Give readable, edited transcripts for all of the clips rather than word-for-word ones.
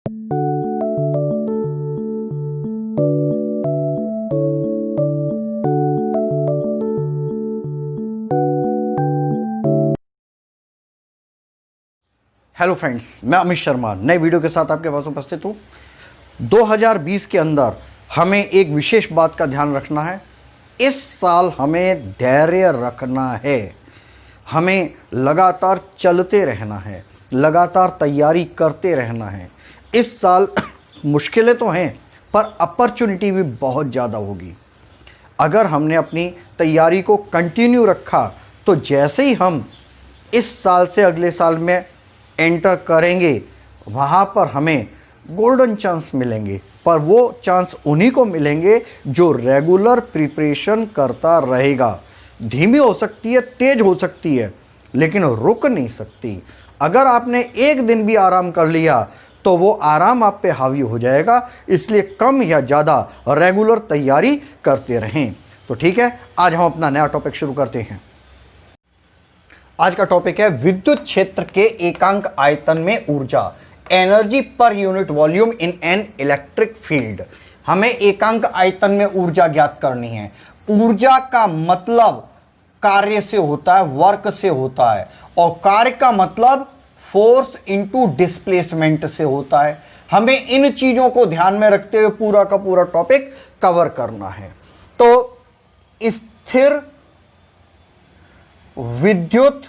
Hello friends, मैं अमित शर्मा नए video के साथ आपके पास उपस्थित हूँ। 2020 के अंदर हमें एक विशेष बात का ध्यान रखना है। इस साल हमें धैर्य रखना है, हमें लगातार चलते रहना है, लगातार तैयारी करते रहना है। इस साल मुश्किलें तो हैं पर अपॉर्चुनिटी भी बहुत ज़्यादा होगी। अगर हमने अपनी तैयारी को कंटिन्यू रखा तो जैसे ही हम इस साल से अगले साल में एंटर करेंगे वहाँ पर हमें गोल्डन चांस मिलेंगे। पर वो चांस उन्हीं को मिलेंगे जो रेगुलर प्रिपरेशन करता रहेगा। धीमी हो सकती है, तेज हो सकती है, लेकिन रुक नहीं सकती। अगर आपने एक दिन भी आराम कर लिया तो वो आराम आप पे हावी हो जाएगा। इसलिए कम या ज़्यादा रेगुलर तैयारी करते रहें। तो ठीक है, आज हम अपना नया टॉपिक शुरू करते हैं। आज का टॉपिक है विद्युत क्षेत्र के एकांक आयतन में ऊर्जा, energy per unit volume in an electric field. हमें एकांक आयतन में ऊर्जा ज्ञात करनी है। ऊर्जा का मतलब कार्य से होता है, वर्क से होता है, और कार्य का मतलब फोर्स इनटू डिस्प्लेसमेंट से होता है। हमें इन चीजों को ध्यान में रखते हुए पूरा का पूरा टॉपिक कवर करना है। तो स्थिर विद्युत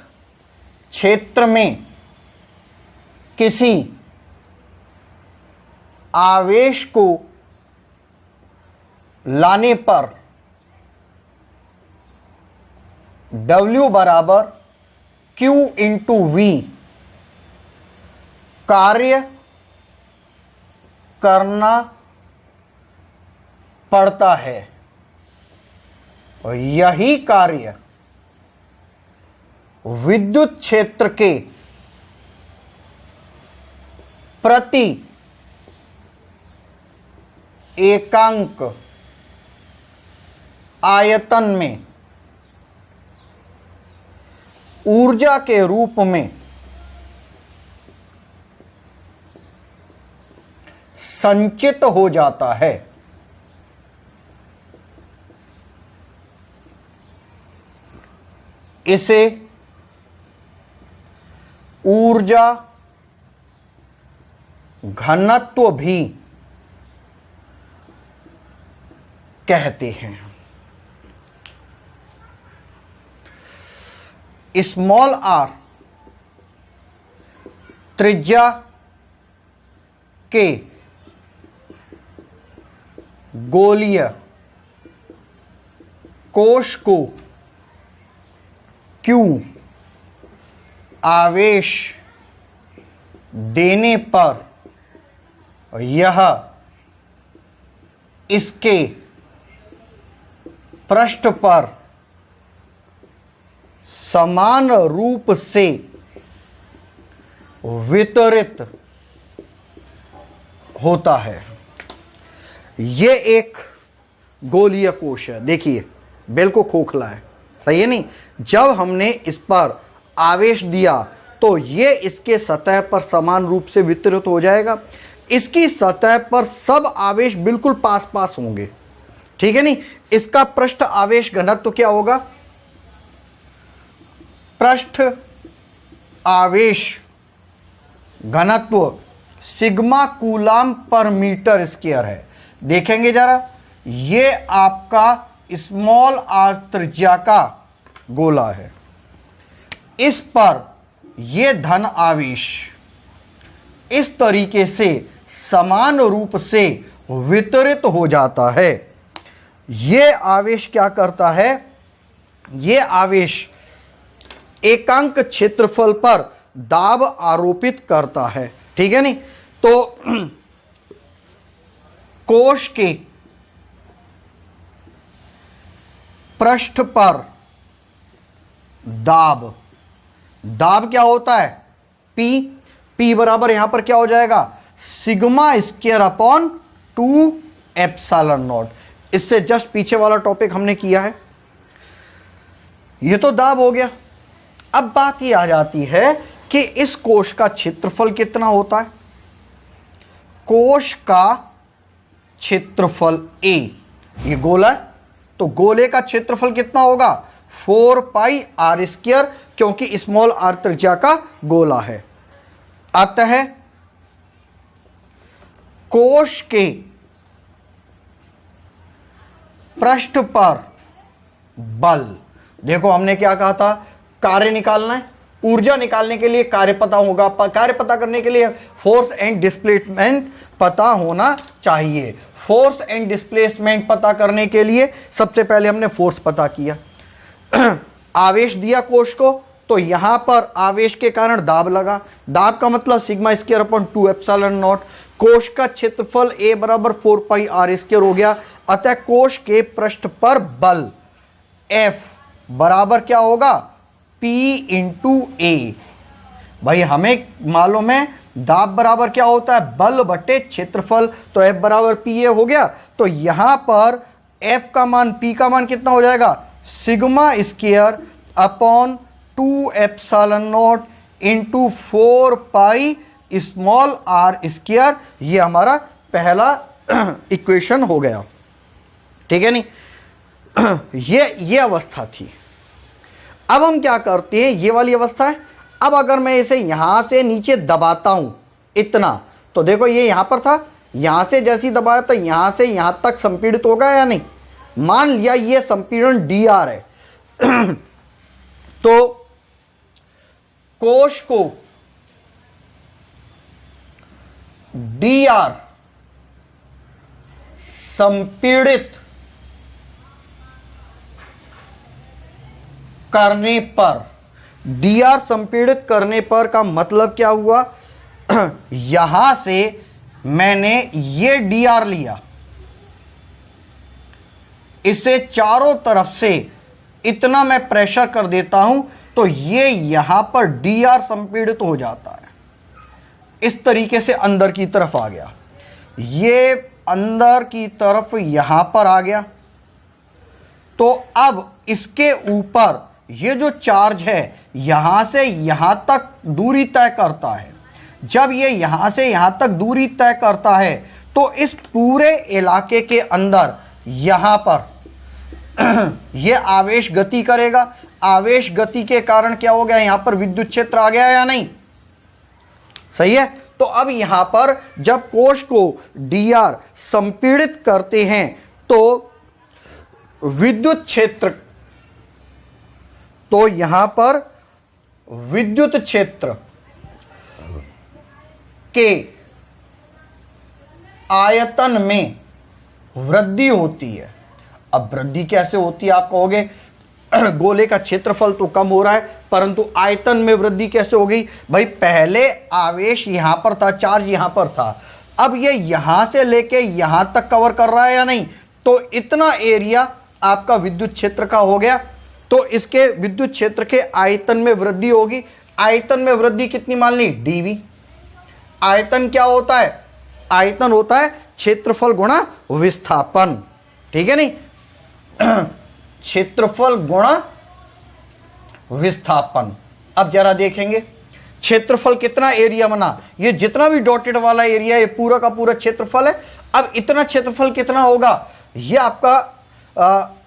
क्षेत्र में किसी आवेश को लाने पर W बराबर Q इंटू V कार्य करना पड़ता है, और यही कार्य विद्युत क्षेत्र के प्रति एकांक आयतन में ऊर्जा के रूप में संचित हो जाता है। इसे ऊर्जा घनत्व भी कहते हैं। स्मॉल आर त्रिज्या के गोलीय कोश को क्यू आवेश देने पर यह इसके पृष्ठ पर समान रूप से वितरित होता है। यह एक गोलीय कोश है। देखिए, बिल्कुल खोखला है, सही है नहीं? जब हमने इस पर आवेश दिया तो ये इसके सतह पर समान रूप से वितरित हो जाएगा। इसकी सतह पर सब आवेश बिल्कुल पास पास होंगे, ठीक है नहीं? इसका पृष्ठ आवेश घनत्व तो क्या होगा? पृष्ठ आवेश घनत्व सिग्मा कूलाम पर मीटर स्क्वायर है। देखेंगे जरा, ये आपका स्मॉल आर त्रिज्या का गोला है। इस पर यह धन आवेश इस तरीके से समान रूप से वितरित हो जाता है। यह आवेश क्या करता है? यह आवेश एकांक क्षेत्रफल पर दाब आरोपित करता है, ठीक है नहीं? तो कोश के पृष्ठ पर दाब, दाब क्या होता है? P बराबर यहां पर क्या हो जाएगा? Sigma square upon 2 epsilon not. इससे जस्ट पीछे वाला टॉपिक हमने किया है। ये तो दाब हो गया। अब बात ये आ जाती है कि इस कोश का क्षेत्रफल कितना होता है। कोश का क्षेत्रफल A, ये गोला है तो गोले का क्षेत्रफल कितना होगा 4 पाई आर स्क्वायर, क्योंकि स्मॉल आर त्रिज्या का गोला है। अतः कोश के पृष्ठ पर बल, देखो हमने क्या कहा था, कार्य निकालना है, ऊर्जा निकालने के लिए कार्य पता होगा, कार्य पता करने के लिए फोर्स एंड डिस्प्लेसमेंट पता होना चाहिए। फोर्स एंड डिस्प्लेसमेंट पता करने के लिए सबसे पहले हमने फोर्स पता किया, आवेश दिया कोश को, तो यहां पर आवेश के कारण दाब लगा, दाब का मतलब sigma square upon 2 epsilon not. कोश का क्षेत्रफल A बराबर 4 पाई आर स्क्वायर हो गया। अतः कोश के पृष्ठ पर बल F बराबर क्या होगा P इंटू A। भाई हमें मालूम है दाब बराबर क्या होता है बल बटे क्षेत्रफल, तो F बराबर PA हो गया। तो यहां पर F का मान P का मान कितना हो जाएगा sigma square upon 2 epsilon not into 4 pi small r square. ये हमारा पहला इक्वेशन हो गया, ठीक है नहीं। ये अवस्था थी। अब हम क्या करते हैं, ये वाली अवस्था है। अब अगर मैं इसे यहां से नीचे दबाता हूं इतना, तो देखो ये यहां पर था, यहां से जैसे ही दबाया तो यहां से यहां तक संपीड़ित होगा या नहीं। मान लिया ये संपीड़न dr है तो कोश को dr संपीड़ित करने पर, dr संपीड़ित करने पर का मतलब क्या हुआ यहां से मैंने ये dr लिया, इसे चारों तरफ से इतना मैं प्रेशर कर देता हूं तो ये यहां पर dr संपीड़ित हो जाता है, इस तरीके से अंदर की तरफ आ गया, ये अंदर की तरफ यहां पर आ गया। तो अब इसके ऊपर ये जो चार्ज है यहां से यहां तक दूरी तय करता है। जब ये यहां से यहां तक दूरी तय करता है तो इस पूरे इलाके के अंदर यहां पर ये आवेश गति करेगा। आवेश गति के कारण क्या हो गया, यहां पर विद्युत क्षेत्र आ गया या नहीं, सही है। तो अब यहां पर जब कोश को dr संपीड़ित करते हैं तो विद्युत क्षेत्र, तो यहां पर विद्युत क्षेत्र के आयतन में वृद्धि होती है। अब वृद्धि कैसे होती है आप कहोगे, गोले का क्षेत्रफल तो कम हो रहा है परंतु आयतन में वृद्धि कैसे हो गई। भाई पहले आवेश यहां पर था, चार्ज यहां पर था, अब ये यहां से लेके यहां तक कवर कर रहा है या नहीं, तो इतना एरिया आपका विद्युत क्षेत्र का हो गया। तो इसके विद्युत क्षेत्र के आयतन में वृद्धि होगी। आयतन में वृद्धि कितनी मान ली dv। आयतन क्या होता है, आयतन होता है क्षेत्रफल गुणा विस्थापन, ठीक है नहीं, क्षेत्रफल गुणा विस्थापन। अब जरा देखेंगे क्षेत्रफल कितना एरिया बना, ये जितना भी डॉटेड वाला एरिया ये पूरा का पूरा क्षेत्रफल है। अब इतना क्षेत्रफल कितना होगा, ये आपका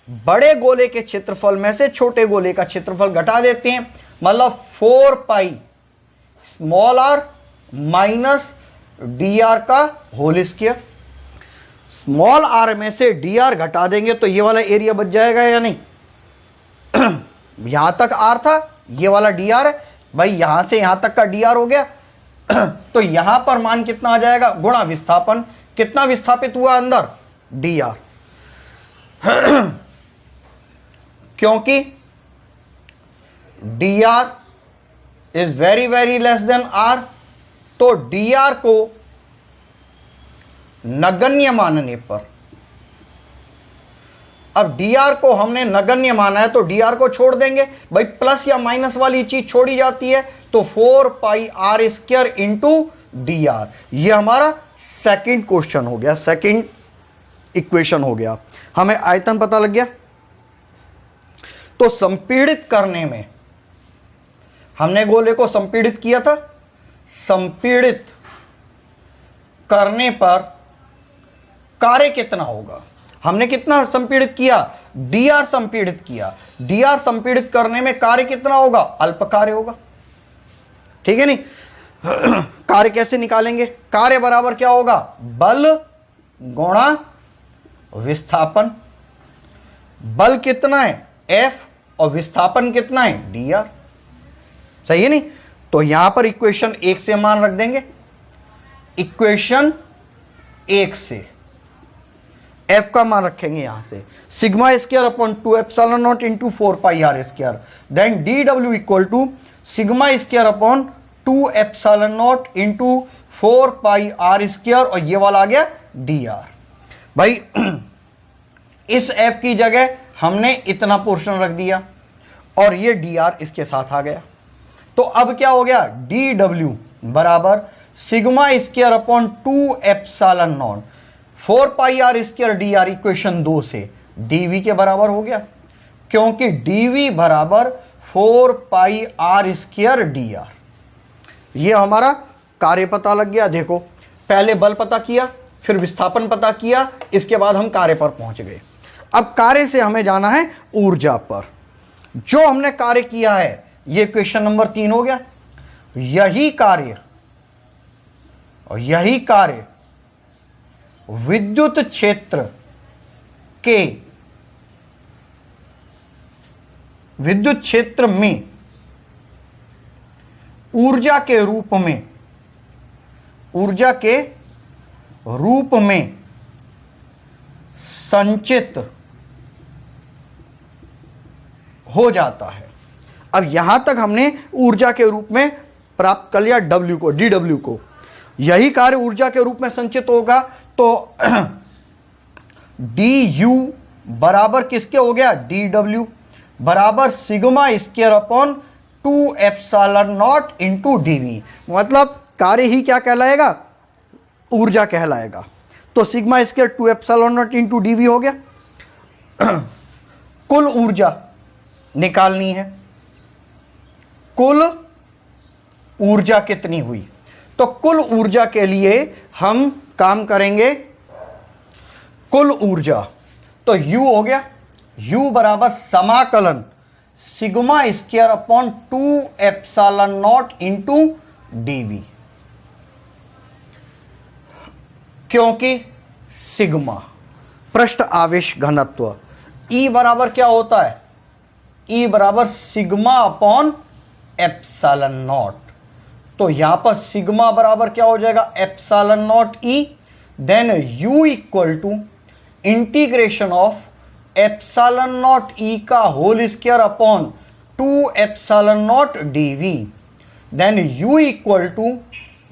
बड़े गोले के क्षेत्रफल में से छोटे गोले का क्षेत्रफल घटा देते हैं, मतलब 4 pi small r minus dr का होल स्क्वायर। स्मॉल आर में से dr घटा देंगे तो ये वाला एरिया बच जाएगा या नहीं। यहां तक r था, ये वाला dr है, भाई यहां से यहां तक का dr हो गया। तो यहां पर मान कितना आ जाएगा गुणा विस्थापन, कितना विस्थापित हुआ अंदर dr, क्योंकि dr is very very less than r, तो dr को नगण्य मानने पर, अब dr को हमने नगण्य माना है तो dr को छोड़ देंगे, भाई प्लस या माइनस वाली चीज छोड़ी जाती है, तो 4 pi are square into dr। ये हमारा सेकंड क्वेश्चन हो गया, सेकंड इक्वेशन हो गया। हमें आयतन पता लग गया। तो संपीड़ित करने में हमने गोले को संपीड़ित किया था, संपीड़ित करने पर कार्य कितना होगा। हमने कितना संपीड़ित किया, dr संपीड़ित किया। dr संपीड़ित करने में कार्य कितना होगा, अल्प कार्य होगा। ठीक है नहीं। कार्य कैसे निकालेंगे, कार्य बराबर क्या होगा, बल गुणा विस्थापन। बल कितना है F और विस्थापन कितना है dr। सही है नहीं। तो यहां पर इक्वेशन 1 से मान रख देंगे। इक्वेशन 1 से F का मान रखेंगे यहां से sigma square upon 2 epsilon not into 4 pi are square. Then dw equal to sigma square upon 2 epsilon not into 4 pi are square, और ये वाला आ गया dr। भाई इस F की जगह हमने इतना पोर्शन रख दिया और ये dr इसके साथ आ गया। तो अब क्या हो गया, dw बराबर sigma square upon 2 epsilon not 4 pi are square dr equation 2 से dv के बराबर हो गया, क्योंकि dv बराबर 4 पाई आर स्क्वायर dr। ये हमारा कार्य पता लग गया। देखो पहले बल पता किया, फिर विस्थापन पता किया, इसके बाद हम कार्य पर पहुंच गए। अब कार्य से हमें जाना है ऊर्जा पर। जो हमने कार्य किया है ये क्वेश्चन नंबर 3 हो गया। यही कार्य और यही कार्य विद्युत क्षेत्र के विद्युत क्षेत्र में ऊर्जा के रूप में संचित हो जाता है। अब यहां तक हमने ऊर्जा के रूप में प्राप्त कर लिया W को, dW को। यही कार्य ऊर्जा के रूप में संचित होगा तो du बराबर किसके हो गया, dW बराबर sigma square upon 2 epsilon not into dV। मतलब कार्य ही क्या कहलाएगा, ऊर्जा कहलाएगा। तो sigma square 2 epsilon not into dV हो गया। कुल ऊर्जा निकालनी है, कुल ऊर्जा कितनी हुई। तो कुल ऊर्जा के लिए हम काम करेंगे कुल ऊर्जा। तो U हो गया, U बराबर समाकलन sigma square upon 2 epsilon not into dV, क्योंकि सिग्मा पृष्ठ आवेश घनत्व E बराबर क्या होता है, E बराबर सिग्मा अपॉन एप्सिलॉन नॉट। तो यहां पर सिग्मा बराबर क्या हो जाएगा, epsilon not E। Then U equal to integration of epsilon not E का whole square upon 2 epsilon not dV। Then U equal to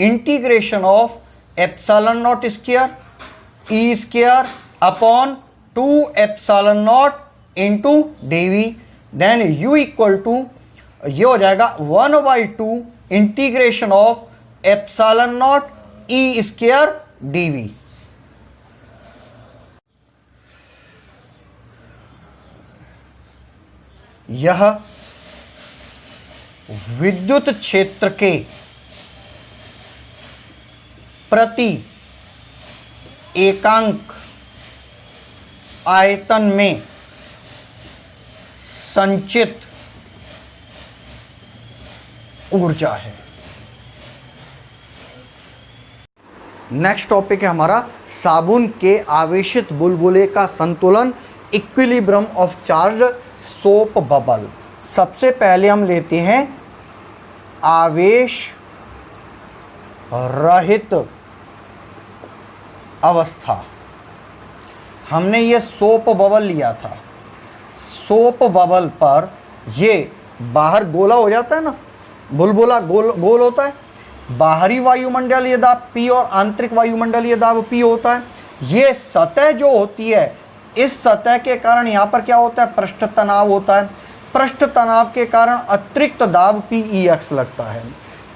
integration of epsilon not square E square upon 2 epsilon not into dV। Then U equal to ये हो जाएगा 1/2 integration of epsilon not E square dV। यह विद्युत क्षेत्र के प्रति एकांक आयतन में संचित ऊर्जा है। नेक्स्ट टॉपिक है हमारा साबुन के आवेशित बुलबुले का संतुलन, equilibrium of charge soap bubble. सबसे पहले हम लेते हैं आवेश रहित अवस्था। हमने ये सोप बबल लिया था। सोप बबल पर ये बाहर गोला हो जाता है ना, बुलबुला गोल गोल होता है। बाहरी वायुमंडलीय दाब P और आंतरिक वायुमंडलीय दाब P होता है। ये सतह जो होती है, इस सतह के कारण यहाँ पर क्या होता है, पृष्ठ तनाव होता है। पृष्ठ तनाव के कारण अतिरिक्त दाब PEX लगता है।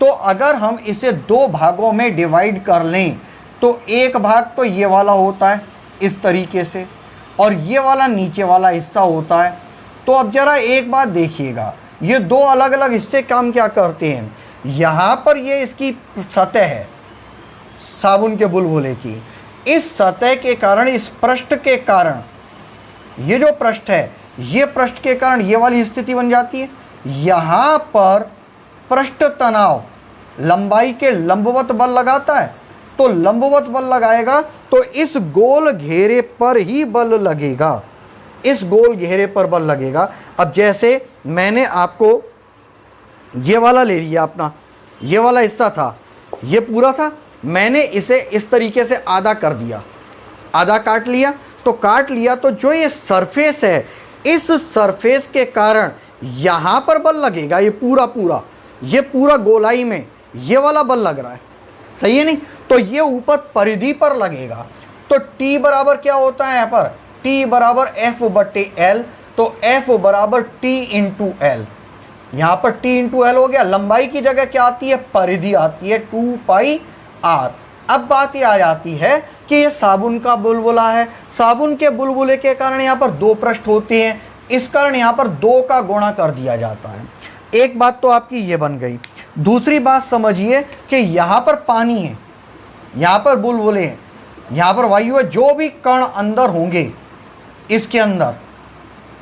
तो अगर हम इसे दो भागों में डिवाइड कर लें तो एक भाग तो ये वाला होता है इस तरीके से, और ये वाला नीचे वाला हिस्सा होता है। तो अब जरा एक बात देखिएगा, ये दो अलग अलग हिस्से काम क्या करते हैं। यहाँ पर ये इसकी सतह है, साबुन के बुलबुले की। इस सतह के कारण, इस पृष्ठ के कारण, ये जो पृष्ठ है, ये पृष्ठ के कारण ये वाली स्थिति बन जाती है। यहां पर पृष्ठ तनाव लंबाई के लंबवत बल लगाता है, तो लंबवत बल लगाएगा तो इस गोल घेरे पर ही बल लगेगा, इस गोल घेरे पर बल लगेगा। अब जैसे मैंने आपको ये वाला ले लिया, अपना ये वाला हिस्सा था, ये पूरा था, मैंने इसे इस तरीके से आधा कर दिया, आधा काट लिया। तो काट लिया तो जो ये सरफेस है, इस सरफेस के कारण यहां पर बल लगेगा, ये पूरा गोलाई में ये वाला बल लग रहा है, सही है नहीं। तो ये ऊपर परिधि पर लगेगा। तो T बराबर क्या होता है, यहाँ पर T बराबर F/L, तो F बराबर T इंटू L। यहाँ पर T इंटू L हो गया। लंबाई की जगह क्या आती है, परिधि आती है 2πr। अब बात ये आ जाती है कि ये साबुन का बुलबुला है, साबुन के बुलबुले के कारण यहाँ पर दो पृष्ठ होते हैं, इस कारण यहाँ पर 2 का गुणा कर दिया जाता है। एक बात तो आपकी ये बन गई। दूसरी बात समझिए कि यहाँ पर पानी है, यहाँ पर बुलबुले हैं, यहाँ पर वायु है, जो भी कण अंदर होंगे इसके अंदर,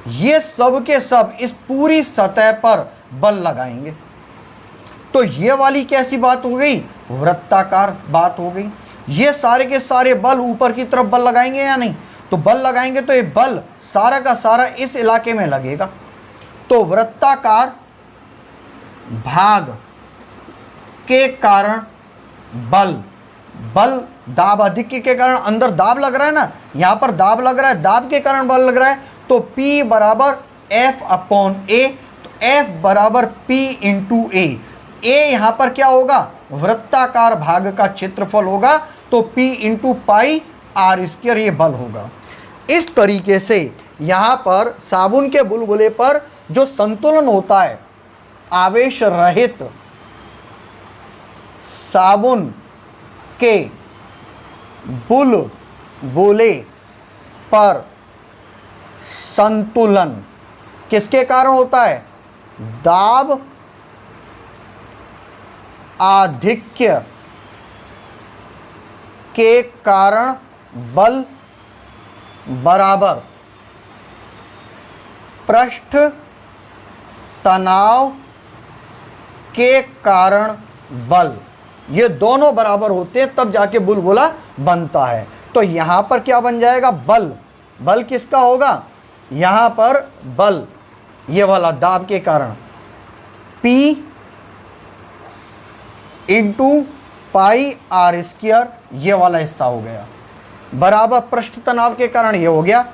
ये सब के सब इस पूरी सतह पर बल लगाएंगे। तो ये वाली कैसी बात हो गई, वृत्ताकार बात हो गई। ये सारे के सारे बल ऊपर की तरफ बल लगाएंगे या नहीं, तो बल लगाएंगे तो ये बल सारा का सारा इस इलाके में लगेगा। तो वृत्ताकार भाग के कारण बल दाब अधिक के कारण, अंदर दाब लग रहा है ना, यहां पर दाब लग रहा है, दाब के कारण बल लग रहा है। तो P बराबर F/A, तो F बराबर P इंटू A। यहां पर क्या होगा, वृत्ताकार भाग का क्षेत्रफल होगा, तो P इंटू πr², ये बल होगा। इस तरीके से यहां पर साबुन के बुलबुले पर जो संतुलन होता है, आवेश रहित साबुन के बुलबुले पर संतुलन किसके कारण होता है, दाब आधिक्य के कारण बल बराबर पृष्ठ तनाव के कारण बल, ये दोनों बराबर होते हैं तब जाके बुलबुला बनता है। तो यहां पर क्या बन जाएगा, बल किसका होगा, यहां पर बल ये वाला दाब के कारण P इंटू πr², ये वाला हिस्सा हो गया, बराबर पृष्ठ तनाव के कारण ये हो गया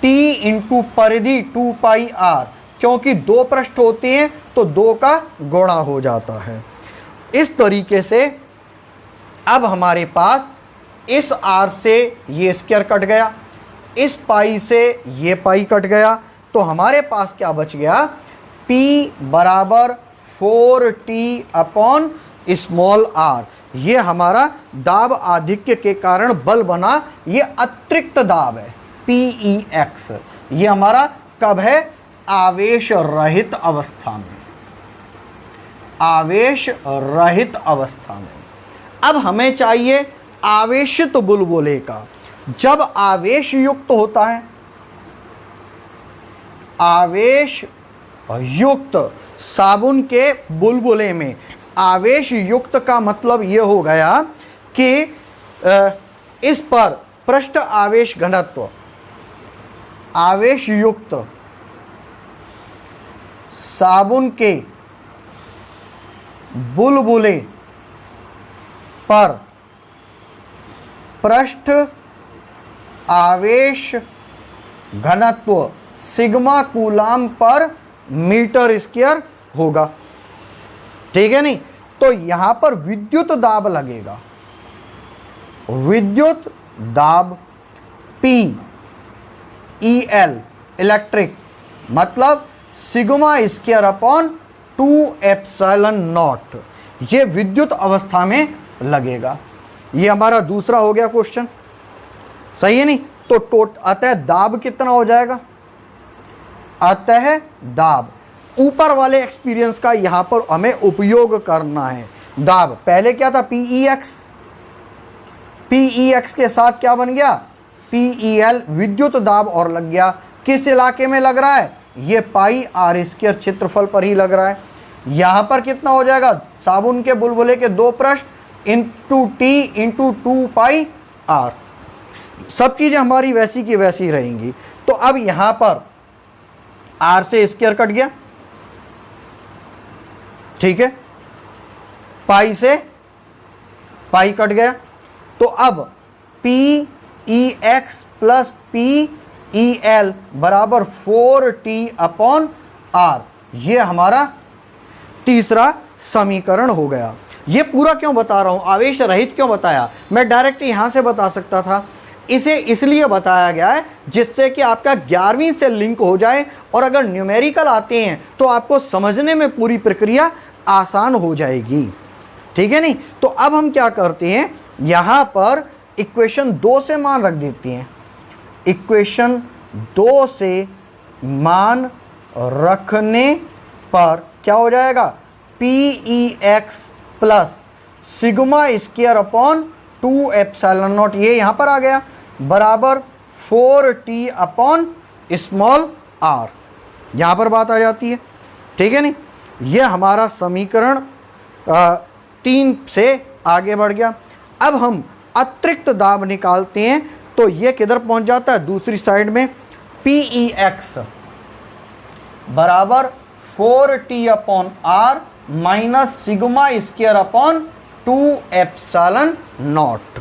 T इंटू परिधि 2πr, क्योंकि दो पृष्ठ होते हैं तो 2 का गुणा हो जाता है। इस तरीके से अब हमारे पास इस r से ये स्क्वायर कट गया, इस पाई से ये पाई कट गया, तो हमारे पास क्या बच गया, P बराबर 4T/r। ये हमारा दाब आधिक्य के कारण बल बना, ये अतिरिक्त दाब है PEX। ये हमारा कब है, आवेश रहित अवस्था में, आवेश रहित अवस्था में। अब हमें चाहिए आवेशित बुलबुले का। जब आवेश युक्त होता है, आवेश युक्त साबुन के बुलबुले में, आवेश युक्त का मतलब ये हो गया कि इस पर पृष्ठ आवेश घनत्व, आवेश युक्त साबुन के बुलबुले पर पृष्ठ आवेश घनत्व सिग्मा कूलाम पर मीटर स्क्वायर होगा, ठीक है नहीं। तो यहां पर विद्युत दाब लगेगा, विद्युत दाब PEL इलेक्ट्रिक, मतलब सिग्मा स्क्वायर अपॉन 2ε0, ये विद्युत अवस्था में लगेगा। ये हमारा दूसरा हो गया क्वेश्चन, सही है नहीं। तो अतः दाब कितना हो जाएगा, अतः दाब ऊपर वाले एक्सपीरियंस का यहां पर हमें उपयोग करना है। दाब पहले क्या था, PEX, PEX के साथ क्या बन गया, PEL विद्युत दाब और लग गया। किस इलाके में लग रहा है, ये पाई आर स्क्वायर क्षेत्रफल पर ही लग रहा है। यहां पर कितना हो जाएगा, साबुन के बुलबुले के 2 पृष्ठ into T into 2 pi r. सब चीजें हमारी वैसी की वैसी रहेंगी। तो अब यहां पर आर से स्क्वायर कट गया, ठीक है, पाई से पाई कट गया। तो अब PEX प्लस PEL बराबर 4T/R, ये हमारा तीसरा समीकरण हो गया। ये पूरा क्यों बता रहा हूं, आवेश रहित क्यों बताया, मैं डायरेक्ट यहां से बता सकता था। इसे इसलिए बताया गया है जिससे कि आपका 11वीं से लिंक हो जाए, और अगर न्यूमेरिकल आते हैं तो आपको समझने में पूरी प्रक्रिया आसान हो जाएगी, ठीक है नहीं। तो अब हम क्या करते हैं, यहां पर इक्वेशन 2 से मान रख देते हैं। इक्वेशन 2 से मान रखने पर क्या हो जाएगा, PEX plus sigma square upon 2 epsilon not, ये यहां पर आ गया, बराबर 4T अपॉन स्मॉल r, यहां पर बात आ जाती है, ठीक है नहीं। यह हमारा समीकरण 3 से आगे बढ़ गया। अब हम अतिरिक्त दाब निकालते हैं, तो यह किधर पहुंच जाता है, दूसरी साइड में। PEX बराबर 4T upon r minus sigma square upon 2 epsilon not.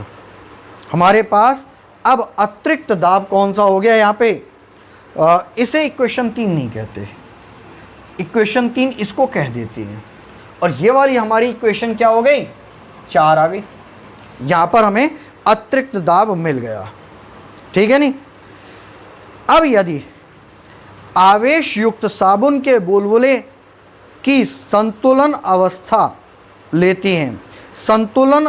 हमारे पास अब अतिरिक्त दाब कौन सा हो गया यहाँ पे, इसे इक्वेशन 3 नहीं कहते, इक्वेशन 3 इसको कह देते हैं। और ये वाली हमारी इक्वेशन क्या हो गई, 4 आ गई। यहाँ पर हमें अतिरिक्त दाब मिल गया, ठीक है नहीं। अब यदि आवेश युक्त साबुन के बुलबुले की संतुलन अवस्था लेते हैं, संतुलन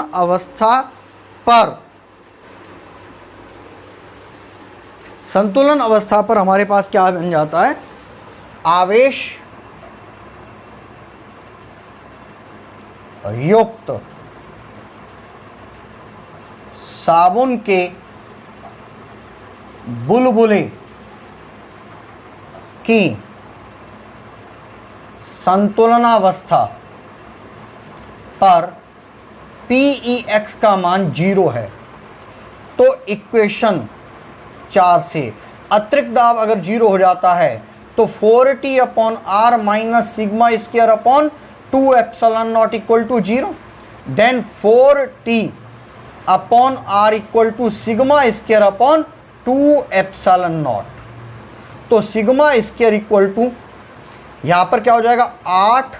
अवस्था पर हमारे पास क्या बन जाता है, आवेश युक्त साबुन के बुलबुले की संतुलनावस्था पर PEX का मान 0 है। तो इक्वेशन 4 से अतिरिक्त दाब अगर 0 हो जाता है तो 4T upon R minus sigma square upon 2 epsilon naught equal to 0, then 4T upon R equal to sigma square upon 2 epsilon naught. तो सिग्मा स्क्वायर इक्वल टू यहां पर क्या हो जाएगा, 8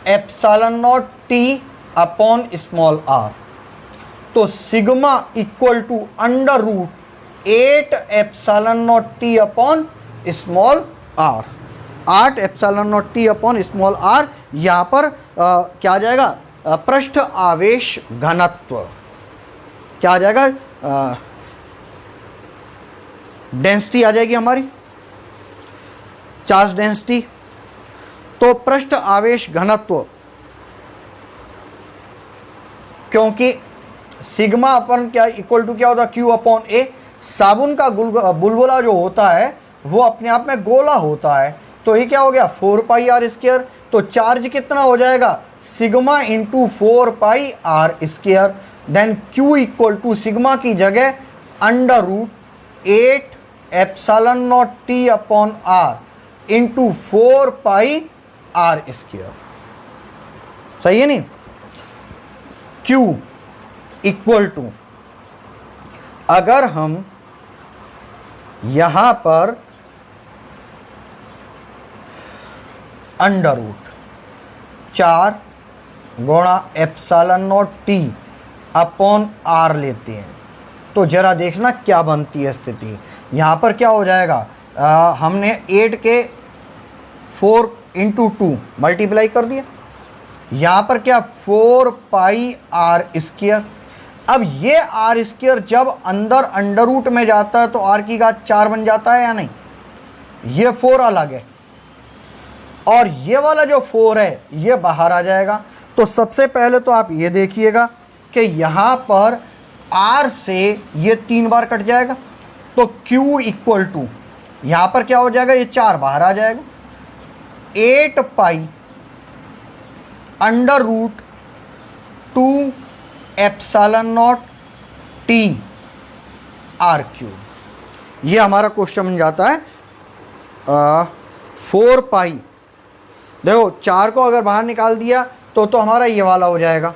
epsilon naught T upon small r। तो sigma equal to under root 8 epsilon naught T upon small r, 8 epsilon naught T upon small r। यहाँ पर क्या आ जाएगा, पृष्ठ आवेश घनत्व क्या आ जाएगा, डेंसिटी आ जाएगी हमारी, चार्ज डेंसिटी। तो पृष्ठ आवेश घनत्व, क्योंकि सिग्मा अपन क्या इक्वल टू क्या होता है, Q अपॉन A। साबुन का बुलबुला जो होता है वो अपने आप में गोला होता है, तो ये क्या हो गया 4 पाई आर स्क्वायर। तो चार्ज कितना हो जाएगा, sigma into 4 pi are square. Then Q equal to sigma की जगह under root 8 epsilon naught T upon R into 4 pi are square, सही है नहीं। Q इक्वल टू, अगर हम यहां पर अंडर रूट 4 गुणा epsilon naught T upon R लेते हैं, तो जरा देखना क्या बनती है स्थिति। यहां पर क्या हो जाएगा, हमने 8 के 4 इंटू 2 मल्टीप्लाई कर दिया, यहाँ पर क्या 4 पाई आर स्क्वायर। अब ये आर स्क्वायर जब अंदर अंडर रूट में जाता है तो आर की घात 4 बन जाता है या नहीं, ये 4 अलग है और ये वाला जो 4 है ये बाहर आ जाएगा। तो सबसे पहले तो आप ये देखिएगा कि यहाँ पर R से ये 3 बार कट जाएगा, तो Q इक्वल टू, यहां पर क्या हो जाएगा, ये 4 बाहर आ जाएगा, 8 pi under root 2 epsilon naught T R cube. ये हमारा क्वेश्चन बन जाता है 4 पाई, देखो 4 को अगर बाहर निकाल दिया तो हमारा ये वाला हो जाएगा,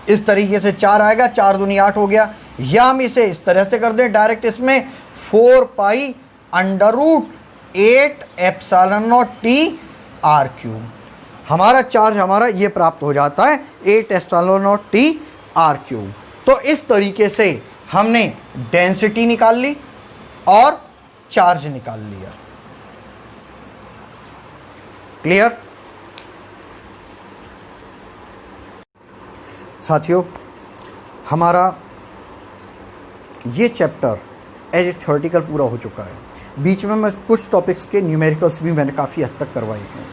इस तरीके से 4 आएगा, 4 दूनी 8 हो गया, या हम इसे इस तरह से कर दें डायरेक्ट, इसमें 4 pi under root 8 epsilon naught T R cube. हमारा चार्ज हमारा ये प्राप्त हो जाता है 8 epsilon naught T R cube. तो इस तरीके से हमने डेंसिटी निकाल ली और चार्ज निकाल लिया। क्लियर साथियों, हमारा ये चैप्टर एज ए थ्योरेटिकल पूरा हो चुका है। बीच में मैं कुछ टॉपिक्स के न्यूमेरिकल्स भी मैंने काफ़ी हद तक करवाए हैं।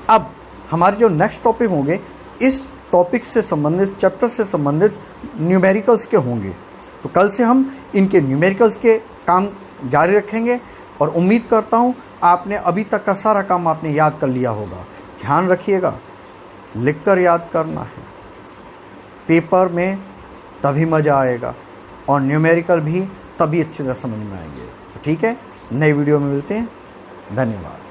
अब हमारे जो नेक्स्ट टॉपिक होंगे, इस टॉपिक से संबंधित, चैप्टर से संबंधित न्यूमेरिकल्स के होंगे। तो कल से हम इनके न्यूमेरिकल्स के काम जारी रखेंगे और उम्मीद करता हूँ आपने अभी तक का सारा काम आपने याद कर लिया होगा। ध्यान रखिएगा, लिखकर याद करना है, पेपर में तभी मज़ा आएगा और न्यूमेरिकल भी तभी अच्छी तरह समझ में आएंगे। तो ठीक है, नई वीडियो में मिलते हैं। धन्यवाद।